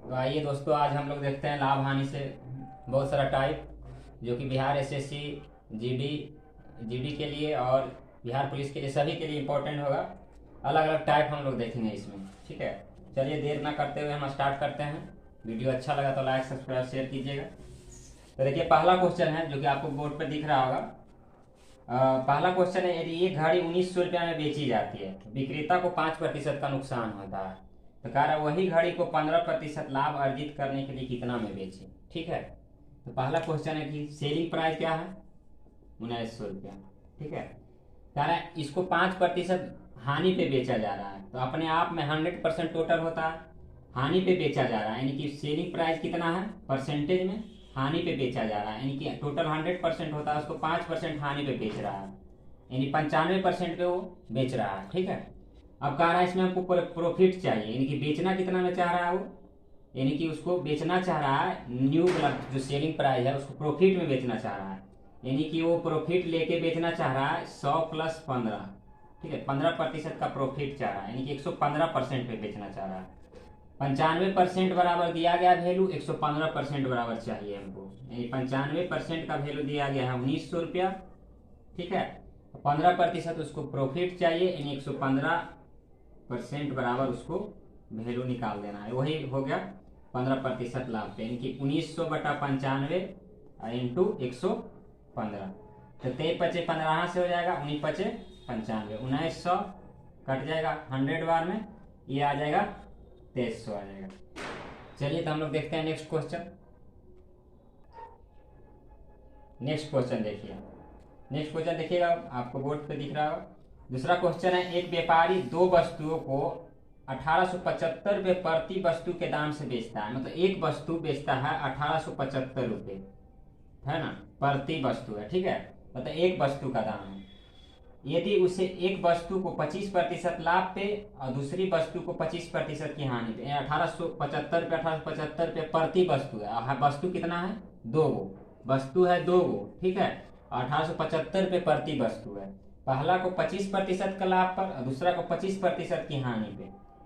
तो आइए दोस्तों, आज हम लोग देखते हैं लाभ हानि से बहुत सारा टाइप, जो कि बिहार एसएससी, जीडी जीडी के लिए और बिहार पुलिस के लिए, सभी के लिए इम्पोर्टेंट होगा। अलग अलग टाइप हम लोग देखेंगे इसमें। ठीक है, चलिए देर ना करते हुए हम स्टार्ट करते हैं। वीडियो अच्छा लगा तो लाइक सब्सक्राइब शेयर कीजिएगा। तो देखिए, पहला क्वेश्चन है जो कि आपको बोर्ड पर दिख रहा होगा। पहला क्वेश्चन है, यदि एक घड़ी 1900 रुपया में बेची जाती है तो विक्रेता को 5% का नुकसान होता है, तो कह रहा है वही घड़ी को 15% लाभ अर्जित करने के लिए कितना में बेचे। ठीक है, तो पहला क्वेश्चन है कि सेलिंग प्राइस क्या है, 1900 रुपया। ठीक है, कह रहा है इसको 5% हानि पे बेचा जा रहा है, तो अपने आप में 100% टोटल होता है, हानि पे बेचा जा रहा है, यानी कि सेलिंग प्राइस कितना है परसेंटेज में, हानि पे बेचा जा रहा है, यानी कि टोटल 100% होता है, उसको 5% हानि पे बेच रहा है, यानी 95% पे वो बेच रहा है। ठीक है, अब कह रहा है इसमें हमको प्रॉफिट चाहिए, यानी कि बेचना कितना में चाह रहा है वो, यानी कि उसको बेचना चाह रहा है न्यू मतलब जो सेलिंग प्राइस है उसको प्रॉफिट में बेचना चाह रहा है, यानी कि वो प्रॉफिट लेके बेचना चाह रहा है 100 + 15। ठीक है, 15% का प्रॉफिट चाह रहा है, यानी कि 115% पे बेचना चाह रहा है। 95% बराबर दिया गया वैल्यू, 115% बराबर चाहिए हमको, यानी 95% का वैल्यू दिया गया है 1900 रुपया। ठीक है, 15% उसको प्रॉफिट चाहिए, यानी 115% बराबर उसको वैल्यू निकाल देना है, वही हो गया 15% लाभ पे, यानी कि 1900/95 इंटू 115। तो 23×5 से हो जाएगा, 19×5 = 95, 1900 कट जाएगा 100 बार में, ये आ जाएगा 2300 आ जाएगा। चलिए तो हम लोग देखते हैं नेक्स्ट क्वेश्चन। नेक्स्ट क्वेश्चन देखिएगा, आपको बोर्ड पे दिख रहा होगा। दूसरा क्वेश्चन है, एक व्यापारी दो वस्तुओं को 1875 रुपये प्रति वस्तु के दाम से बेचता है, मतलब एक वस्तु बेचता है 1875 रुपये, है ना, प्रति वस्तु है। ठीक है, मतलब एक वस्तु का दाम है। यदि उसे एक वस्तु को 25% लाभ पे और दूसरी वस्तु को 25% की हानि पे, 1875 रुपये प्रति वस्तु है, वस्तु कितना है, दो गो वस्तु है, दो गो। ठीक है, 1875 रुपये प्रति वस्तु है, पहला को 25% का लाभ पर और दूसरा को 25% की हानि पे।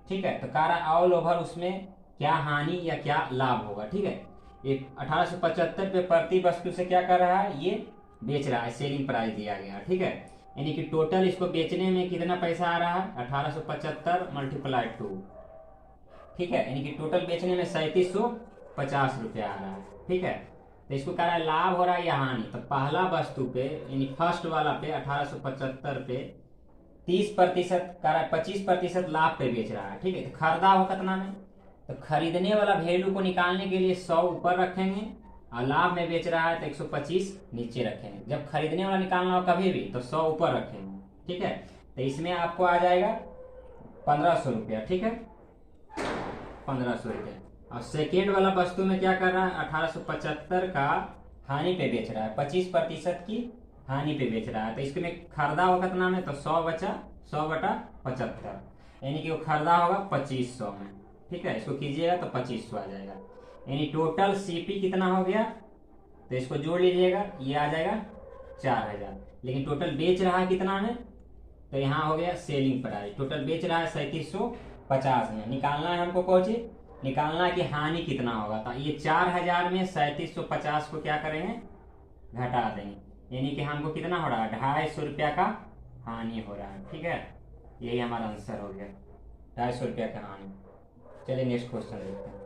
ठीक है, तो कह ऑल ओवर उसमें क्या हानि या क्या लाभ होगा। ठीक है, ये 1875 रुपये प्रति वस्तु से क्या कर रहा है, ये बेच रहा है, सेलिंग प्राइस दिया गया। ठीक है, यानी कि टोटल इसको बेचने में कितना पैसा आ रहा है, 1875 × 2। ठीक है, यानी कि टोटल बेचने में 3750 रुपया आ रहा है। ठीक है, तो इसको कह रहा है लाभ हो रहा है या हानि, तो पहला वस्तु पे यानी फर्स्ट वाला पे 1875 पे 30% कह रहा है 25% लाभ पे बेच रहा है। ठीक है, तो खरीदा हो कितना में, तो खरीदने वाला वैल्यू को निकालने के लिए 100 ऊपर रखेंगे और लाभ में बेच रहा है तो 125 नीचे रखेंगे। जब खरीदने वाला निकालना हो कभी भी तो 100 ऊपर रखेंगे। ठीक है, तो इसमें आपको आ जाएगा 1500 रुपया। ठीक है, 1500 रुपया। और सेकेंड वाला वस्तु में क्या कर रहा है, 1875 का हानि पे बेच रहा है, 25% की हानि पे बेच रहा है, तो इसमें खरीदा होगा कितना में, तो 100/75, यानी कि वो खरीदा होगा 2500 में। ठीक है, इसको कीजिएगा तो 2500 आ जाएगा, यानी टोटल सीपी कितना हो गया, तो इसको जोड़ लीजिएगा, ये आ जाएगा 4000। लेकिन टोटल बेच रहा है कितना में, तो यहाँ हो गया सेलिंग प्राइस, टोटल बेच रहा है 3750 में। निकालना है हमको कौन चीज, निकालना है कि हानि कितना होगा, तो ये 4000 में 3750 को क्या करेंगे, घटा देंगे, यानी कि हमको कितना हो रहा है, 250 रुपया का हानि हो रहा है। ठीक है, यही हमारा आंसर हो गया, 250 रुपया का हानि। चलिए नेक्स्ट क्वेश्चन देखते हैं।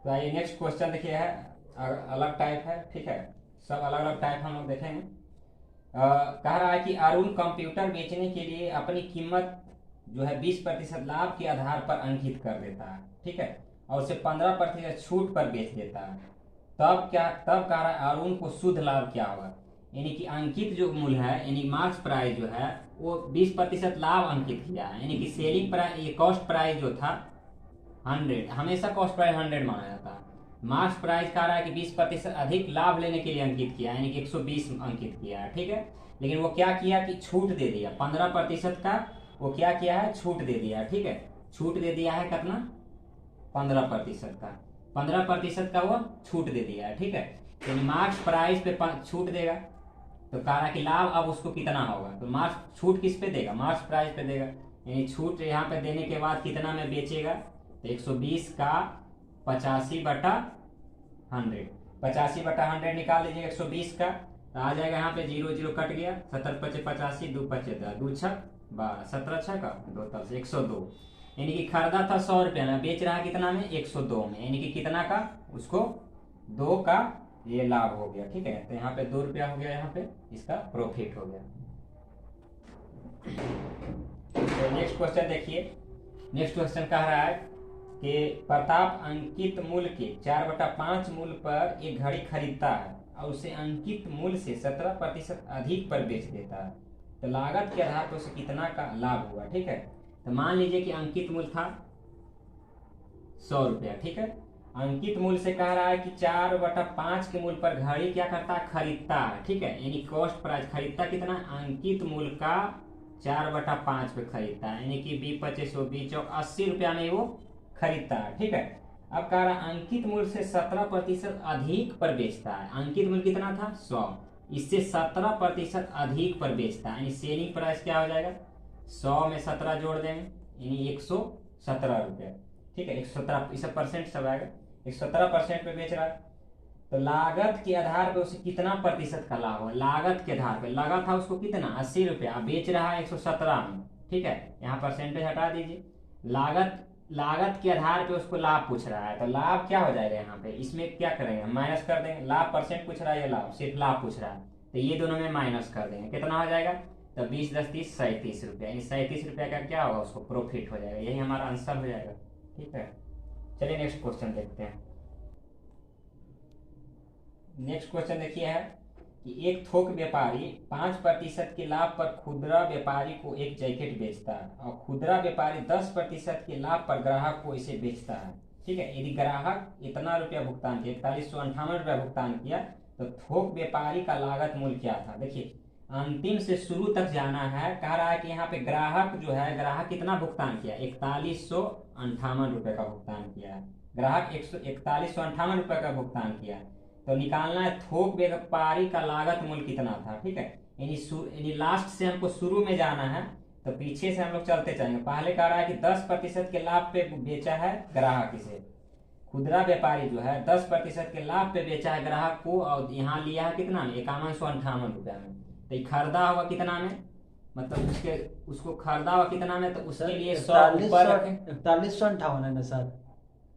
तो आइए नेक्स्ट क्वेश्चन देखिए है, अलग टाइप है। ठीक है, सब अलग अलग टाइप हम लोग देखेंगे। कह रहा है कि अरुण कंप्यूटर बेचने के लिए अपनी कीमत जो है 20% लाभ के आधार पर अंकित कर देता है। ठीक है, और उसे 15% छूट पर बेच देता है, तब कह रहा है अरुण को शुद्ध लाभ क्या होगा, यानी कि अंकित जो मूल्य है, यानी मार्क्स प्राइस जो है वो 20% लाभ अंकित किया है, यानी कि सेलिंग प्राइस, ये कॉस्ट प्राइस जो था 100, हमेशा कॉस्ट प्राइस 100 माना जाता है। मार्क्स प्राइस कह रहा है कि 20% अधिक लाभ लेने के लिए अंकित किया, यानी कि 120 अंकित किया है। ठीक है, लेकिन वो क्या किया कि छूट दे दिया 15% का, वो क्या किया है, छूट दे दिया। ठीक है, छूट दे दिया है कितना, 15% का, 15% का वो छूट दे दिया है। ठीक है, यानी मार्क्स प्राइस पे छूट देगा, तो कह रहा कि लाभ अब उसको कितना होगा, तो मार्क्स छूट किस पे देगा, मार्क्स प्राइस पे देगा, यानी छूट यहाँ पे देने के बाद कितना में बेचेगा, तो 120 का 85/100, 85/100 निकाल लीजिए 120 का, तो आ जाएगा यहाँ पे 0 0 कट गया, 70 × 85, 2 × 5 = 2 × 6 = 12, 17 6 का 2 तल से 102, यानी कि खरीदा था 100 रुपया में, बेच रहा है कितना में, 102 में, यानी कि कितना का, उसको 2 का ये लाभ हो गया। ठीक है, तो यहाँ पे 2 रुपया हो गया, यहाँ पे इसका प्रॉफिट हो गया। तो नेक्स्ट क्वेश्चन देखिए, नेक्स्ट क्वेश्चन कह रहा है कि प्रताप अंकित मूल्य के 4/5 मूल्य पर एक घड़ी खरीदता है और उसे अंकित मूल्य से 17% अधिक पर बेच देता है, तो लागत के आधार पर उसे कितना का लाभ हुआ। ठीक है, तो मान लीजिए कि अंकित मूल्य था 100 रुपया। ठीक है, अंकित मूल्य से कह रहा है कि 4/5 के मूल्य पर घड़ी क्या करता है, खरीदता है। ठीक है, यानी कॉस्ट प्राइस, खरीदता कितना, अंकित मूल्य का 4/5 पे खरीदता है, यानी कि 20 25 20 80 रुपया में वो खरीदता है। ठीक है, अब कह रहा है अंकित मूल्य से 17% अधिक पर बेचता है। अंकित मूल्य कितना था 100, इससे 17% अधिक पर बेचता है, यानी सेलिंग प्राइस क्या हो जाएगा, 100 में 17 जोड़ देंगे, यानी 117 रुपया। ठीक है, 117 इस परसेंट सब आएगा, 117% पे बेच रहा है, तो लागत के आधार पे उसे कितना प्रतिशत का लाभ है, लागत के आधार पे, लगा था उसको कितना 80 रुपया, बेच रहा है 117 में। ठीक है, यहाँ परसेंटेज हटा दीजिए, लागत के आधार पे उसको लाभ पूछ रहा है, तो लाभ क्या हो जाएगा, यहाँ पे इसमें क्या करेंगे, माइनस कर देंगे, लाभ परसेंट पूछ रहा है या लाभ, सिर्फ लाभ पूछ रहा है, तो ये दोनों में माइनस कर देंगे, कितना हो जाएगा, तो 20 10 30 37 रुपया, यानी 37 रुपया का क्या होगा, उसको प्रॉफिट हो जाएगा, यही हमारा आंसर हो जाएगा। ठीक है, चलिए नेक्स्ट क्वेश्चन देखते हैं। नेक्स्ट क्वेश्चन देखिए है कि एक थोक व्यापारी 5% के लाभ पर खुदरा व्यापारी को एक जैकेट बेचता है और खुदरा व्यापारी 10% के लाभ पर ग्राहक को इसे बेचता है। ठीक है, यदि ग्राहक इतना रुपया भुगतान किया, 4158 रुपया भुगतान किया, तो थोक व्यापारी का लागत मूल्य क्या था। देखिए अंतिम से शुरू तक जाना है, कह रहा है कि यहाँ पे ग्राहक जो है, ग्राहक कितना भुगतान किया, 4158 रुपये का भुगतान किया है, ग्राहक 4158 रुपये का भुगतान किया, तो निकालना है थोक व्यापारी का लागत मूल्य कितना था। ठीक है, यानी लास्ट से हमको शुरू में जाना है, तो पीछे से हम लोग चलते जाएंगे। पहले कह रहा है कि 10% के लाभ पे बेचा है ग्राहक इसे, खुदरा व्यापारी जो है 10% के लाभ पे बेचा है ग्राहक को, और यहाँ लिया है कितना में, 5158 रुपया में, तो खरीदा हुआ कितना में, मतलब उसको खरीदा हुआ कितना में, तो उसके लिए 100 ऊपर रखें, 4158 है ना सर,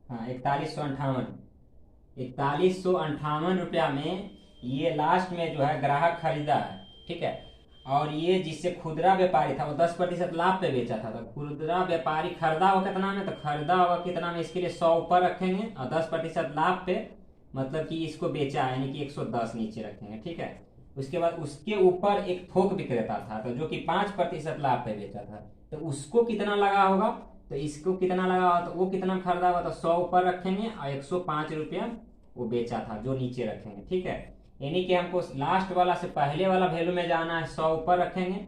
हाँ 4158 रुपया में ये लास्ट में जो है ग्राहक खरीदा है। ठीक है, और ये जिससे खुदरा व्यापारी था वो 10% लाभ पे बेचा था, तो खुदरा व्यापारी खरीदा हुआ कितना में, तो खरीदा हुआ कितना में, इसके लिए 100 ऊपर रखेंगे और 10% लाभ पे, मतलब कि इसको बेचा है, यानी कि 110 नीचे रखेंगे। ठीक है, उसके बाद उसके ऊपर एक थोक विक्रेता था, तो जो कि 5% लाभ पे बेचा था, तो उसको कितना लगा होगा, तो इसको कितना लगा होगा, तो वो कितना खरीदा होगा, तो 100 ऊपर रखेंगे और 105 रुपया वो बेचा था, जो नीचे रखेंगे। ठीक है, यानी कि हमको लास्ट वाला से पहले वाला वैल्यू में जाना है, 100 ऊपर रखेंगे,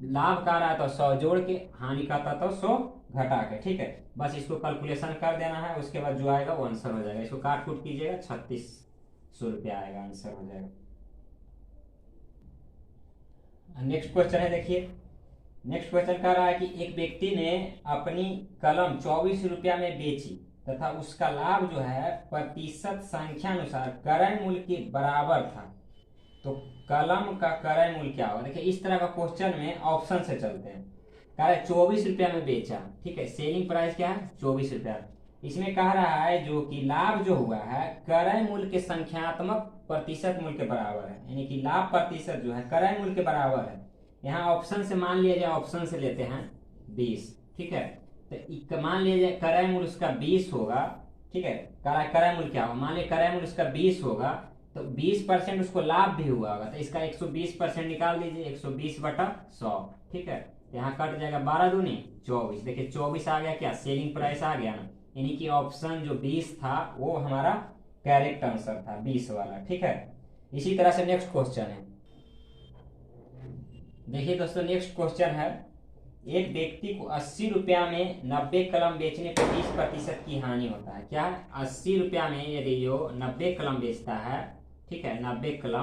लाभ का रहा है तो 100 जोड़ के, हानि का था तो 100 घटा के। ठीक है, बस इसको कैलकुलेशन कर देना है, उसके बाद जो आएगा वो आंसर हो जाएगा, इसको काट कूट कीजिएगा, 3600 रुपया आएगा, आंसर हो जाएगा। नेक्स्ट क्वेश्चन है, देखिए नेक्स्ट क्वेश्चन कह रहा है कि एक व्यक्ति ने अपनी कलम 24 रुपया में बेची तथा उसका लाभ जो है प्रतिशत संख्या अनुसार क्रय मूल्य के बराबर था, तो कलम का क्रय मूल्य क्या होगा। देखिए इस तरह का क्वेश्चन में ऑप्शन से चलते हैं, कह रहा है 24 रुपया में बेचा। ठीक है, सेलिंग प्राइस क्या है 24 रुपया, इसमें कह रहा है जो कि लाभ जो हुआ है क्रय मूल्य के संख्यात्मक प्रतिशत मूल्य के बराबर है, यानी कि लाभ प्रतिशत जो है क्रय मूल्य के बराबर है। यहाँ ऑप्शन से मान लिया जाए, ऑप्शन से लेते हैं 20। ठीक है, तो मान लिया जाए क्रय मूल्य उसका 20 होगा। ठीक है, क्रय मूल्य क्या होगा, मान लिया क्रय मूल्य उसका 20 होगा, तो 20% उसको लाभ भी हुआ होगा, तो इसका 120% निकाल दीजिए, 120/100। ठीक है, यहाँ कट जाएगा 12 दूनी 24, देखिए 24 आ गया, क्या सेलिंग प्राइस आ गया ना, यानी कि ऑप्शन जो 20 था वो हमारा करेक्ट आंसर था, 20 वाला। ठीक है, इसी तरह से नेक्स्ट क्वेश्चन है, देखिए दोस्तों नेक्स्ट क्वेश्चन है, एक व्यक्ति को 80 रुपया में 90 कलम बेचने पर 20% की हानि होता है। क्या है, 80 रुपया में यदि जो 90 कलम बेचता है, ठीक है 90 कलम,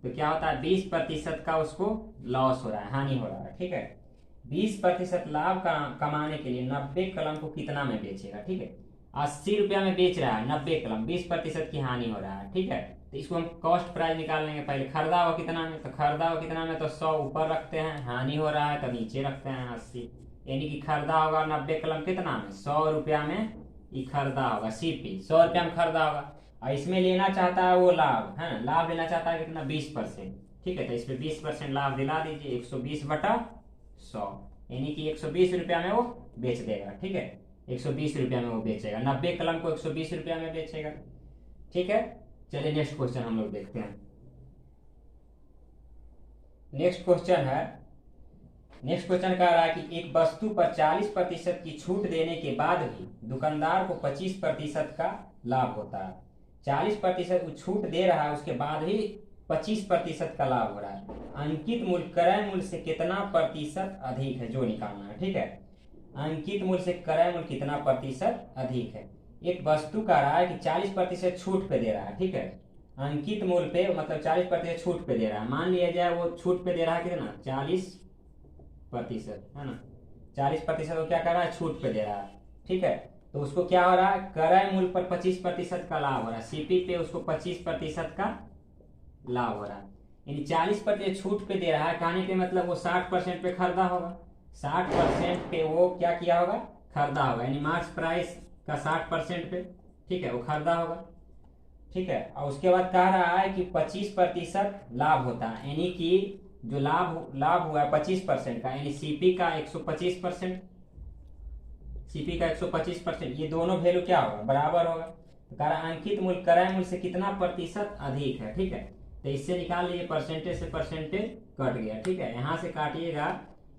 तो क्या होता है 20% का उसको लॉस हो रहा है, हानि हो रहा है। ठीक है, 20% लाभ का कमाने के लिए 90 कलम को कितना में बेचेगा। ठीक है, 80 रुपया में बेच रहा है 90 कलम, 20% की हानि हो रहा है। ठीक है, तो इसको हम कॉस्ट प्राइस निकाल लेंगे। पहले खरीदा हुआ कितना में, तो खरीदा हुआ कितना में, तो 100 ऊपर रखते हैं, हानि हो रहा है तो नीचे रखते हैं 80। यानी कि खरीदा होगा 90 कलम कितना में, 100 रुपया में ये खरीदा होगा। सीपी 100 रुपया में खरीदा होगा, और इसमें लेना चाहता है वो लाभ है ना, लाभ लेना चाहता है कितना, 20%। ठीक है, तो इसमें 20% लाभ दिला दीजिए, 120/100, यानी कि 120 रुपया में वो बेच देगा। ठीक है, 120 रुपया में वो बेचेगा, 90 कलम को 120 रुपया में बेचेगा। ठीक है, चलिए नेक्स्ट क्वेश्चन हम लोग देखते हैं। नेक्स्ट क्वेश्चन कह रहा है कि एक वस्तु पर 40% की छूट देने के बाद भी दुकानदार को 25% का लाभ होता है। 40% छूट दे रहा है, उसके बाद भी 25% का लाभ हो रहा है। अंकित मूल्य क्रय मूल्य से कितना प्रतिशत अधिक है, जो निकालना है। ठीक है, अंकित मूल्य से क्रय मूल्य कितना प्रतिशत अधिक है। एक वस्तु कह रहा है कि 40% छूट पे दे रहा है। ठीक है, अंकित मूल्य पे मतलब 40% छूट पे दे रहा है। मान लिया जाए वो छूट पे दे रहा है कितना, 40% है ना, 40% वो क्या कर रहा है, छूट पे दे रहा है। ठीक है, तो उसको क्या हो रहा है, क्रय मूल्य पर 25% का लाभ हो रहा है, सीपी पे उसको 25% का लाभ हो रहा है। यानी 40% छूट पे दे रहा है, कहने के मतलब वो 60% पे खरीदा होगा, 60% पे वो क्या किया होगा, खरीदा होगा, यानी मार्क्स प्राइस का 60% पे। ठीक है, वो खरीदा होगा। ठीक है, और उसके बाद कह रहा है कि 25% लाभ होता है, यानी कि जो लाभ हुआ है 25% का, यानी सीपी का 125%, सीपी का 125%, ये दोनों वैल्यू क्या होगा, बराबर होगा। तो कह रहा अंकित मूल्य क्रय मूल्य से कितना प्रतिशत अधिक है। ठीक है, तो इससे निकाल लीजिए, परसेंटेज से परसेंटेज कट गया। ठीक है, यहाँ से काटिएगा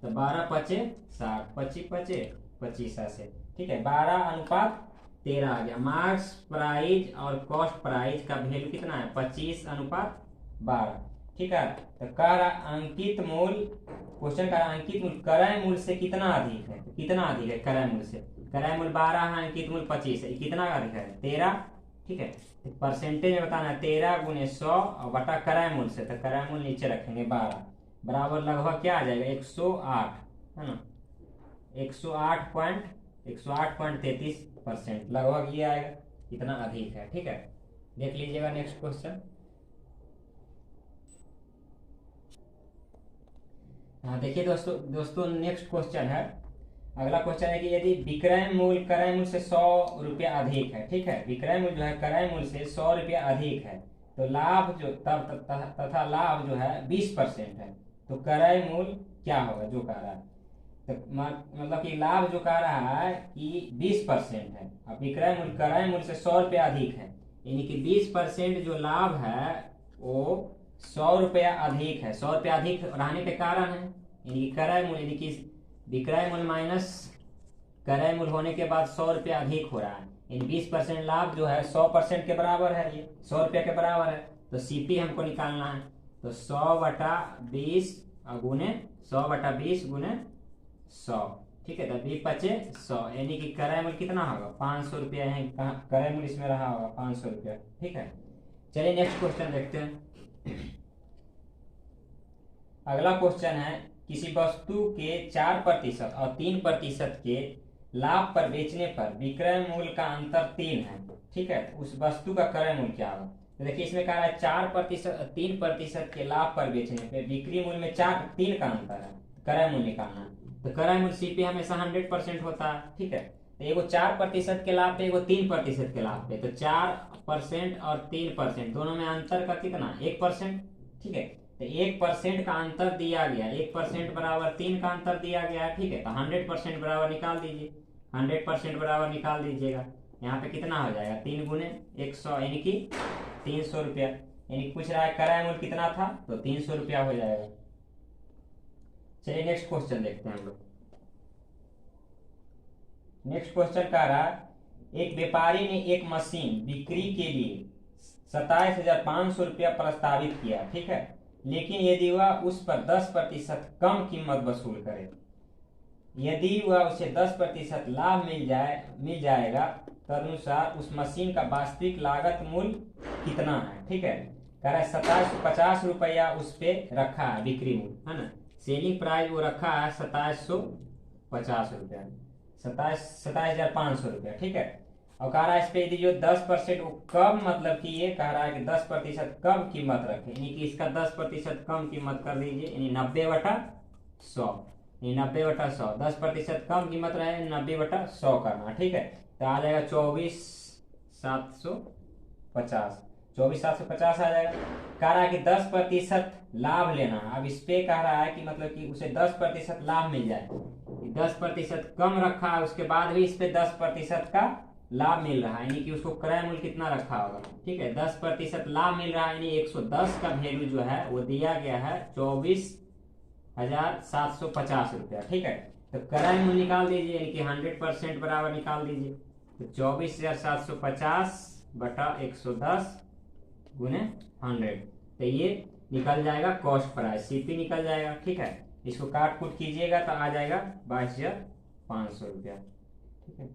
तो 12×5 = 60, 25×5 = 25 ठीक है, 12:13 आ गया। मार्क्स प्राइस और कॉस्ट प्राइस का वैल्यू कितना है, 25:12। ठीक है, तो कह रहा अंकित मूल्य, क्वेश्चन का अंकित मूल्य क्रय मूल्य से कितना अधिक है, तो कितना अधिक है क्रय मूल्य से, क्रय मूल्य 12 है, अंकित मूल्य 25 है, कितना अधिक है, 13। ठीक है, परसेंटेज में बताना है, 13×100 और बटा क्रय मूल्य से, तो क्रय मूल्य नीचे रखेंगे 12 बराबर लगभग क्या आ जाएगा, 108 है ना, 108.33% लगभग ये आएगा, इतना अधिक है। ठीक है, देख लीजिएगा नेक्स्ट क्वेश्चन। हाँ देखिए दोस्तों नेक्स्ट क्वेश्चन है, अगला क्वेश्चन है कि यदि विक्रय मूल्य क्रय मूल्य से 100 रुपया अधिक है। ठीक है, विक्रय मूल्य जो है क्रय मूल्य से 100 रुपया अधिक है, तो लाभ जो तथा लाभ जो है 20% है, तो क्रय मूल्य क्या होगा, जो कह रहा है, तो मतलब कि लाभ जो कह रहा है कि 20% है, अब विक्रय मूल्य क्रय मूल्य से 100 रुपया अधिक है, यानी कि 20% जो लाभ है वो 100 रुपया अधिक है। 100 रुपया अधिक रहने के कारण है, यानी क्रय मूल्य, यानी कि विक्रय मूल्य माइनस क्रय मूल्य होने के बाद 100 रुपया अधिक हो रहा है, यानी 20% लाभ जो है 100% के बराबर है, ये 100 रुपया के बराबर है। तो सीपी हमको निकालना है, तो 100/20 गुने 100/20 गुने 100। ठीक है, तो 20×5 = 100, यानी कि क्रय मूल्य कितना होगा, 500 रुपया है, क्रय मूल्य इसमें रहा होगा 500 रुपया। ठीक है, चलिए नेक्स्ट क्वेश्चन देखते हैं। अगला क्वेश्चन है, किसी वस्तु के 4% और 3% के लाभ पर बेचने पर विक्रय मूल्य का अंतर 3 है। ठीक है, उस वस्तु का क्रय मूल्य क्या होगा, तो देखिए इसमें कह रहा है 4% और 3% के लाभ पर बेचने पर बिक्री मूल्य में 3 का अंतर है, क्रय मूल्य निकालना है। तो क्रय मूल्य सीपी हमेशा 100% होता है। ठीक है, तो एगो 4% के लाभ पे, एगो 3% के लाभ पे, तो 4% और 3% दोनों में अंतर का कितना, 1%। ठीक है, तो 1% का अंतर दिया गया, 1% बराबर 3 का अंतर दिया गया है। ठीक है, तो 100% बराबर निकाल दीजिए, 100% बराबर निकाल दीजिएगा, यहाँ पे कितना हो जाएगा, 3×100 यानी कि 300 रुपया, यानी पूछ रहा है क्रय मूल्य कितना था, तो 300 रुपया हो जाएगा। चलिए नेक्स्ट क्वेश्चन देखते हैं हम लोग। नेक्स्ट क्वेश्चन कह रहा है, एक व्यापारी ने एक मशीन बिक्री के लिए 27,500 रुपया प्रस्तावित किया। ठीक है, लेकिन यदि वह उस पर 10% कम कीमत वसूल करे, यदि वह उसे 10% लाभ मिल जाएगा, तदनुसार उस मशीन का वास्तविक लागत मूल्य कितना है। ठीक है, कह रहा है 2750 रुपया उस पे रखा है बिक्री मूल्य, है ना, सेलिंग प्राइस वो रखा है 2750 रुपया, 27,500 रुपया, ठीक है। और कह रहा है इस पे यदि जो 10% वो कम, मतलब कि ये कह रहा है कि 10% कम कीमत रखे, यानी कि इसका 10% कम कीमत कर दीजिए, यानी 90/100, यानी 90/100, 10% कम कीमत रहे 90/100 करना, ठीक है। तो आ जाएगा 24,750, 24,750 आ जाएगा। कह रहा है कि 10% लाभ लेना है। अब इस पे कह रहा है कि मतलब कि उसे 10% लाभ मिल जाए, 10% कम रखा है, उसके बाद भी इस पे 10% का लाभ मिल रहा है, यानी कि उसको क्रय मूल्य कितना रखा होगा, ठीक है, 10% लाभ मिल रहा है, यानी 110 का वैल्यू जो है वो दिया गया है 24,750 रुपया, ठीक है। तो क्रय मूल्य निकाल दीजिए, यानी कि 100% बराबर निकाल दीजिए। तो 24,750/110 गुने 100, तो ये निकल जाएगा कॉस्ट प्राइस, सीपी निकल जाएगा, ठीक है। इसको काट कूट कीजिएगा तो आ जाएगा 22,500 रुपया, ठीक है।